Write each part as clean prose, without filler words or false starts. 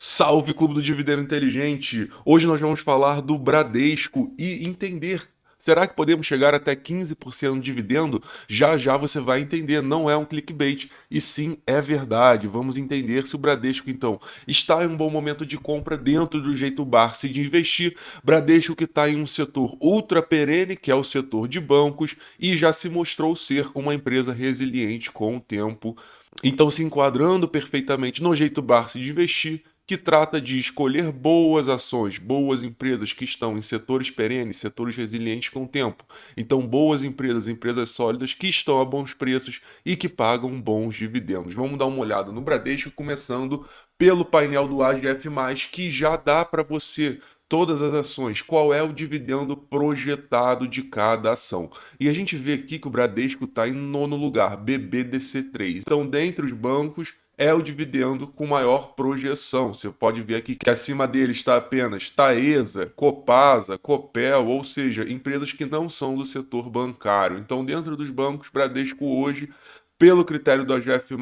Salve, Clube do Dividendo Inteligente! Hoje nós vamos falar do Bradesco e entender. Será que podemos chegar até 15% de dividendo? Já já você vai entender, não é um clickbait, e sim é verdade. Vamos entender se o Bradesco, então, está em um bom momento de compra dentro do jeito Barsi de investir. Bradesco que está em um setor ultra perene, que é o setor de bancos, e já se mostrou ser uma empresa resiliente com o tempo. Então, se enquadrando perfeitamente no jeito Barsi de investir, que trata de escolher boas ações, boas empresas que estão em setores perenes, setores resilientes com o tempo. Então, boas empresas, empresas sólidas que estão a bons preços e que pagam bons dividendos. Vamos dar uma olhada no Bradesco, começando pelo painel do AGF+, que já dá para você todas as ações, qual é o dividendo projetado de cada ação. E a gente vê aqui que o Bradesco está em nono lugar, BBDC3. Então, dentre os bancos, é o dividendo com maior projeção. Você pode ver aqui que acima dele está apenas Taesa, Copasa, Copel, ou seja, empresas que não são do setor bancário. Então, dentro dos bancos, Bradesco hoje, pelo critério do AGF+,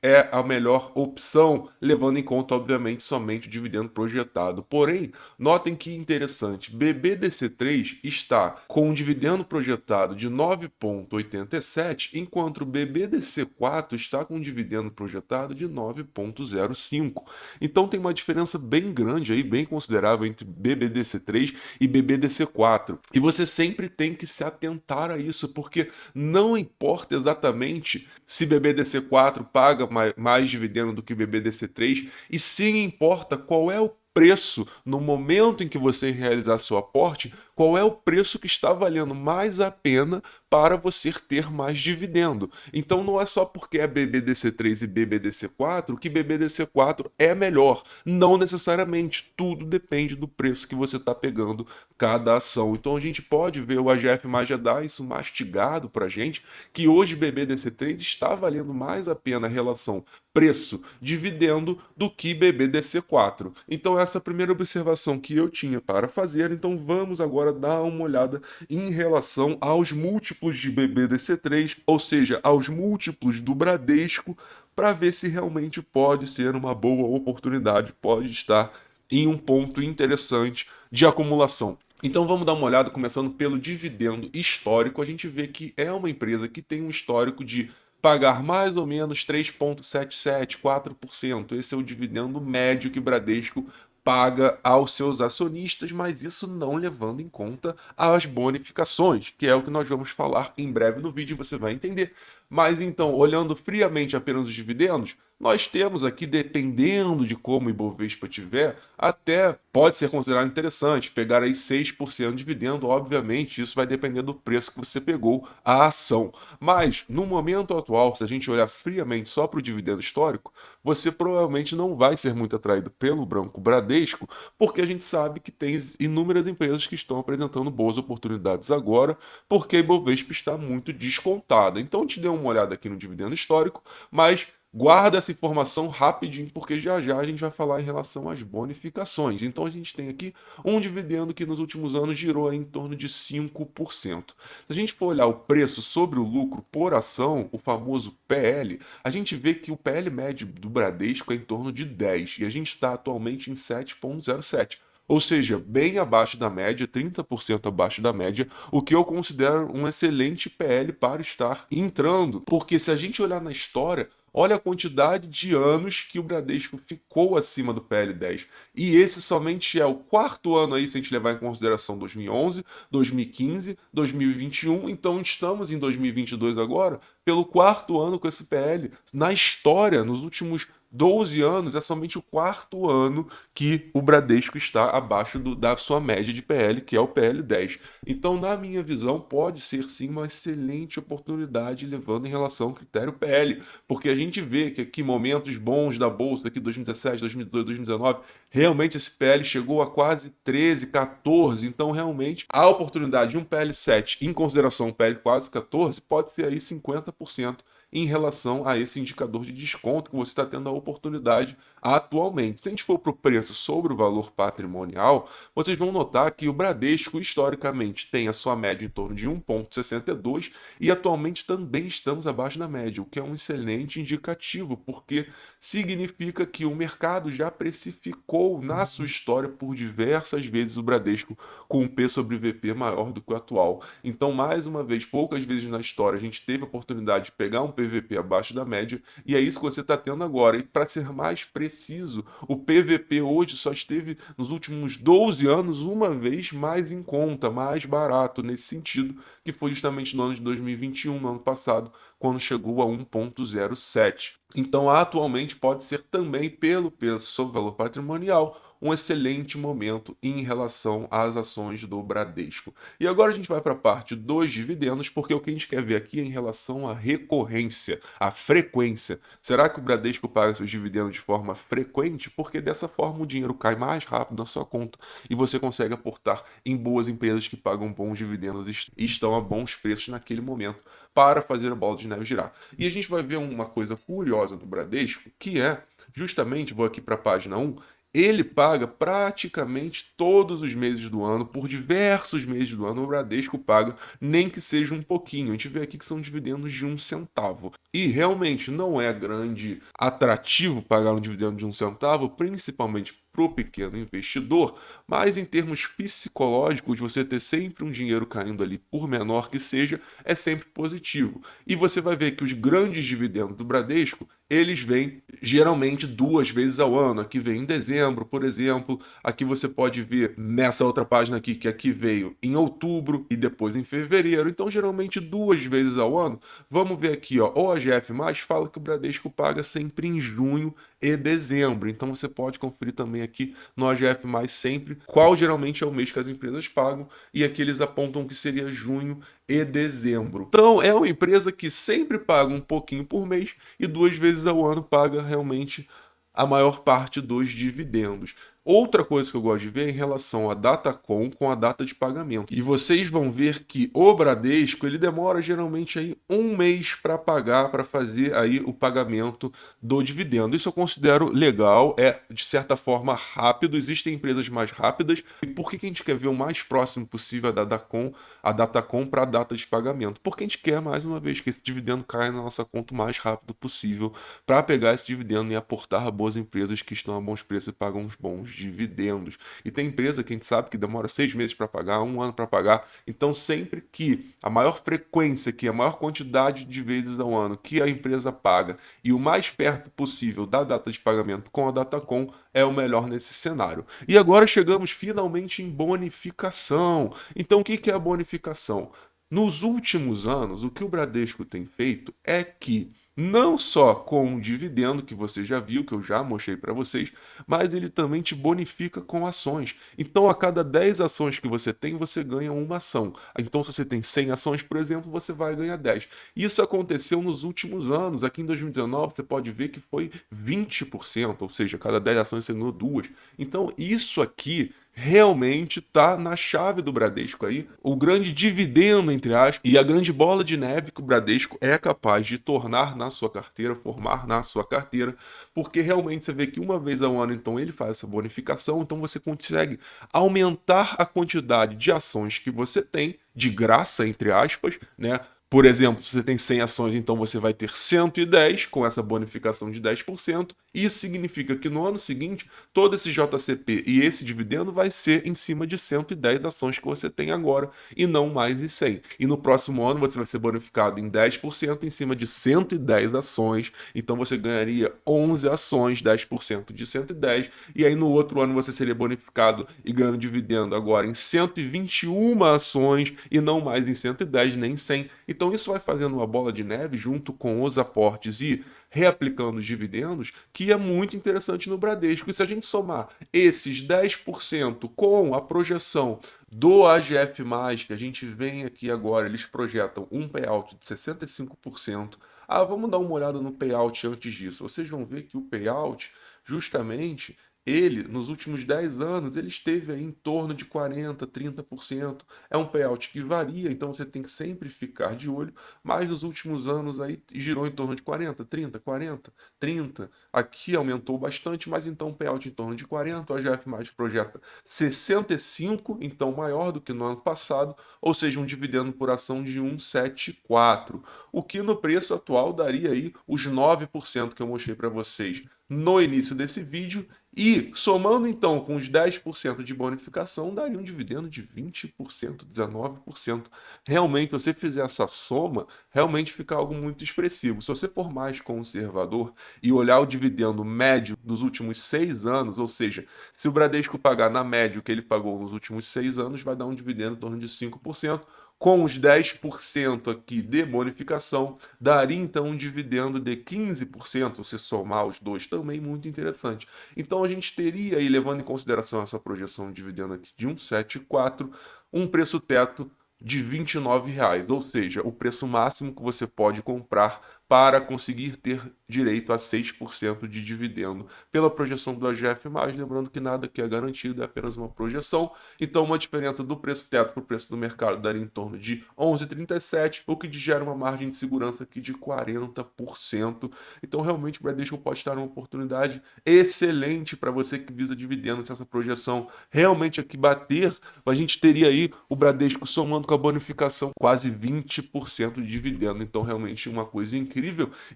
é a melhor opção, levando em conta, obviamente, somente o dividendo projetado. Porém, notem que interessante, BBDC3 está com um dividendo projetado de 9,87, enquanto o BBDC4 está com um dividendo projetado de 9,05. Então tem uma diferença bem grande aí, bem considerável entre BBDC3 e BBDC4. E você sempre tem que se atentar a isso, porque não importa exatamente se BBDC4 paga mais dividendo do que BBDC3, e sim importa qual é o preço no momento em que você realizar seu aporte, qual é o preço que está valendo mais a pena para você ter mais dividendo. Então não é só porque é BBDC3 e BBDC4 que BBDC4 é melhor. Não necessariamente, tudo depende do preço que você está pegando cada ação. Então a gente pode ver o AGF mais já dar isso mastigado para a gente, que hoje BBDC3 está valendo mais a pena a relação preço-dividendo do que BBDC4. Então essa é a primeira observação que eu tinha para fazer. Então vamos agora dar uma olhada em relação aos múltiplos de BBDC3, ou seja, aos múltiplos do Bradesco, para ver se realmente pode ser uma boa oportunidade, pode estar em um ponto interessante de acumulação. Então vamos dar uma olhada, começando pelo dividendo histórico. A gente vê que é uma empresa que tem um histórico de pagar mais ou menos 3,77, 4%. Esse é o dividendo médio que Bradesco paga aos seus acionistas, mas isso não levando em conta as bonificações, que é o que nós vamos falar em breve no vídeo, você vai entender. Mas então, olhando friamente apenas os dividendos, nós temos aqui, dependendo de como o Ibovespa tiver, até pode ser considerado interessante pegar aí 6% de dividendo. Obviamente, isso vai depender do preço que você pegou a ação. Mas, no momento atual, se a gente olhar friamente só para o dividendo histórico, você provavelmente não vai ser muito atraído pelo Banco Bradesco, porque a gente sabe que tem inúmeras empresas que estão apresentando boas oportunidades agora, porque a Ibovespa está muito descontada. Então, te dei uma olhada aqui no dividendo histórico, mas guarda essa informação rapidinho, porque já já a gente vai falar em relação às bonificações. Então a gente tem aqui um dividendo que nos últimos anos girou em torno de 5%. Se a gente for olhar o preço sobre o lucro por ação, o famoso PL, a gente vê que o PL médio do Bradesco é em torno de 10 e a gente está atualmente em 7,07. Ou seja, bem abaixo da média, 30% abaixo da média, o que eu considero um excelente PL para estar entrando. Porque se a gente olhar na história, olha a quantidade de anos que o Bradesco ficou acima do PL10. E esse somente é o quarto ano aí, se a gente levar em consideração 2011, 2015, 2021. Então estamos em 2022 agora, pelo quarto ano com esse PL. Na história, nos últimos 12 anos, é somente o quarto ano que o Bradesco está abaixo da sua média de PL, que é o PL10. Então, na minha visão, pode ser sim uma excelente oportunidade levando em relação ao critério PL, porque a gente vê que aqui momentos bons da Bolsa, aqui 2017, 2018, 2019, realmente esse PL chegou a quase 13, 14, então realmente a oportunidade de um PL7 em consideração um PL quase 14 pode ter aí 50% em relação a esse indicador de desconto que você está tendo a oportunidade atualmente. Se a gente for para o preço sobre o valor patrimonial, vocês vão notar que o Bradesco, historicamente, tem a sua média em torno de 1,62 e atualmente também estamos abaixo da média, o que é um excelente indicativo, porque significa que o mercado já precificou na sua história por diversas vezes o Bradesco com um P sobre VP maior do que o atual. Então, mais uma vez, poucas vezes na história a gente teve a oportunidade de pegar um PVP abaixo da média, e é isso que você está tendo agora. E para ser mais preciso, o PVP hoje só esteve nos últimos 12 anos uma vez mais em conta, mais barato nesse sentido, que foi justamente no ano de 2021, no ano passado, quando chegou a 1,07. Então, atualmente, pode ser também, pelo preço sobre valor patrimonial, um excelente momento em relação às ações do Bradesco. E agora a gente vai para a parte dos dividendos, porque o que a gente quer ver aqui é em relação à recorrência, à frequência. Será que o Bradesco paga seus dividendos de forma frequente? Porque dessa forma o dinheiro cai mais rápido na sua conta e você consegue aportar em boas empresas que pagam bons dividendos e estão a bons preços naquele momento para fazer a bola de neve girar. E a gente vai ver uma coisa curiosa do Bradesco, que é justamente, vou aqui para a página 1, ele paga praticamente todos os meses do ano, por diversos meses do ano, o Bradesco paga, nem que seja um pouquinho. A gente vê aqui que são dividendos de 1 centavo. E realmente não é grande atrativo pagar um dividendo de 1 centavo, principalmente para o pequeno investidor, mas em termos psicológicos, você ter sempre um dinheiro caindo ali, por menor que seja, é sempre positivo. E você vai ver que os grandes dividendos do Bradesco, eles vêm geralmente 2 vezes ao ano. Aqui vem em dezembro, por exemplo. Aqui você pode ver nessa outra página aqui, que aqui veio em outubro e depois em fevereiro. Então, geralmente 2 vezes ao ano. Vamos ver aqui, ó. O AGF+, fala que o Bradesco paga sempre em junho e dezembro. Então, você pode conferir também aqui no AGF+, sempre qual geralmente é o mês que as empresas pagam. E aqui eles apontam que seria junho e dezembro. Então, é uma empresa que sempre paga um pouquinho por mês e 2 vezes ao ano paga realmente a maior parte dos dividendos. Outra coisa que eu gosto de ver é em relação à Datacom com a data de pagamento. E vocês vão ver que o Bradesco, ele demora geralmente aí um mês para pagar, para fazer aí o pagamento do dividendo. Isso eu considero legal, é de certa forma rápido. Existem empresas mais rápidas. E por que a gente quer ver o mais próximo possível a Datacom para a data de pagamento? Porque a gente quer, mais uma vez, que esse dividendo caia na nossa conta o mais rápido possível para pegar esse dividendo e aportar a boas empresas que estão a bons preços e pagam uns bons dividendos. E tem empresa que a gente sabe que demora 6 meses para pagar, um ano para pagar. Então, sempre que a maior frequência, que a maior quantidade de vezes ao ano que a empresa paga e o mais perto possível da data de pagamento com a Datacom é o melhor nesse cenário. E agora chegamos finalmente em bonificação. Então, o que é a bonificação? Nos últimos anos, o que o Bradesco tem feito é que não só com o dividendo que você já viu, que eu já mostrei para vocês, mas ele também te bonifica com ações. Então, a cada 10 ações que você tem, você ganha uma ação. Então, se você tem 100 ações, por exemplo, você vai ganhar 10. Isso aconteceu nos últimos anos. Aqui em 2019, você pode ver que foi 20%, ou seja, a cada 10 ações você ganhou duas. Então, isso aqui realmente está na chave do Bradesco aí, o grande dividendo, entre aspas, e a grande bola de neve que o Bradesco é capaz de tornar na sua carteira, formar na sua carteira, porque realmente você vê que uma vez ao ano, então, ele faz essa bonificação, então você consegue aumentar a quantidade de ações que você tem, de graça, entre aspas, né? Por exemplo, se você tem 100 ações, então você vai ter 110 com essa bonificação de 10%. Isso significa que no ano seguinte, todo esse JCP e esse dividendo vai ser em cima de 110 ações que você tem agora e não mais em 100. E no próximo ano você vai ser bonificado em 10% em cima de 110 ações. Então você ganharia 11 ações, 10% de 110. E aí no outro ano você seria bonificado e ganhando dividendo agora em 121 ações e não mais em 110 nem 100. Então isso vai fazendo uma bola de neve junto com os aportes e reaplicando os dividendos, que é muito interessante no Bradesco. E se a gente somar esses 10% com a projeção do AGF+, que a gente vem aqui agora, eles projetam um payout de 65%. Ah, vamos dar uma olhada no payout antes disso. Vocês vão ver que o payout, justamente, ele, nos últimos 10 anos, ele esteve aí em torno de 40%, 30%. É um payout que varia, então você tem que sempre ficar de olho, mas nos últimos anos aí girou em torno de 40, 30, 40, 30. Aqui aumentou bastante, mas então o payout em torno de 40, o AGF mais projeta 65, então maior do que no ano passado, ou seja, um dividendo por ação de 1,74, o que no preço atual daria aí os 9% que eu mostrei para vocês no início desse vídeo, e somando então com os 10% de bonificação, daria um dividendo de 20%, 19%. Realmente, se você fizer essa soma, realmente fica algo muito expressivo. Se você for mais conservador e olhar o dividendo médio dos últimos 6 anos, ou seja, se o Bradesco pagar na média o que ele pagou nos últimos 6 anos, vai dar um dividendo em torno de 5%. Com os 10% aqui de bonificação, daria então um dividendo de 15%, se somar os dois, também muito interessante. Então a gente teria aí, levando em consideração essa projeção de dividendo aqui de 1,74, um preço teto de R$ 29, ou seja, o preço máximo que você pode comprar para conseguir ter direito a 6% de dividendo pela projeção do AGF+, lembrando que nada aqui é garantido, é apenas uma projeção. Então uma diferença do preço teto para o preço do mercado daria em torno de 11,37, o que gera uma margem de segurança aqui de 40%. Então realmente o Bradesco pode estar uma oportunidade excelente para você que visa dividendos. Se essa projeção realmente aqui bater, a gente teria aí o Bradesco somando com a bonificação quase 20% de dividendo. Então realmente uma coisa incrível.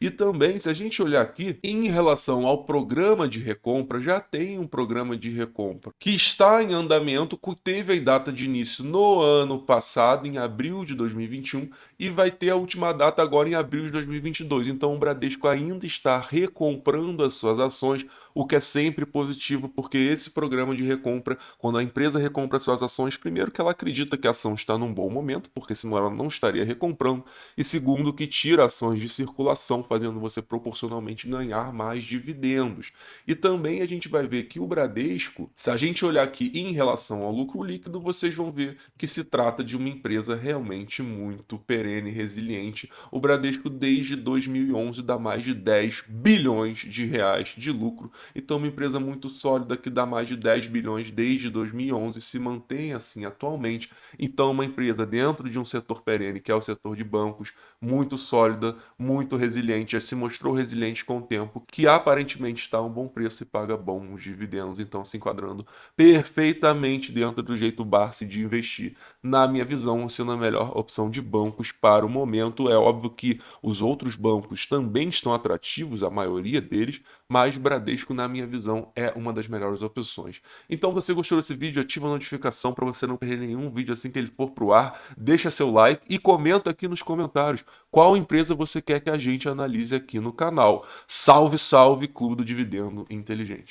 E também, se a gente olhar aqui, em relação ao programa de recompra, já tem um programa de recompra que está em andamento, que teve a data de início no ano passado, em abril de 2021, e vai ter a última data agora em abril de 2022. Então o Bradesco ainda está recomprando as suas ações, o que é sempre positivo, porque esse programa de recompra, quando a empresa recompra suas ações, primeiro que ela acredita que a ação está num bom momento, porque senão ela não estaria recomprando, e segundo que tira ações de circulação, fazendo você proporcionalmente ganhar mais dividendos. E também a gente vai ver que o Bradesco, se a gente olhar aqui em relação ao lucro líquido, vocês vão ver que se trata de uma empresa realmente muito perene e resiliente. O Bradesco desde 2011 dá mais de 10 bilhões de reais de lucro. Então uma empresa muito sólida que dá mais de 10 bilhões desde 2011 se mantém assim atualmente. Então uma empresa dentro de um setor perene, que é o setor de bancos, muito sólida, muito resiliente, já se mostrou resiliente com o tempo, que aparentemente está a um bom preço e paga bons dividendos, então se enquadrando perfeitamente dentro do jeito Barsi de investir. Na minha visão, sendo a melhor opção de bancos para o momento. É óbvio que os outros bancos também estão atrativos, a maioria deles, mas Bradesco, na minha visão, é uma das melhores opções. Então, se você gostou desse vídeo, ativa a notificação para você não perder nenhum vídeo assim que ele for pro ar, deixa seu like e comenta aqui nos comentários qual empresa você quer que a gente analise aqui no canal. Salve, salve, Clube do Dividendo Inteligente!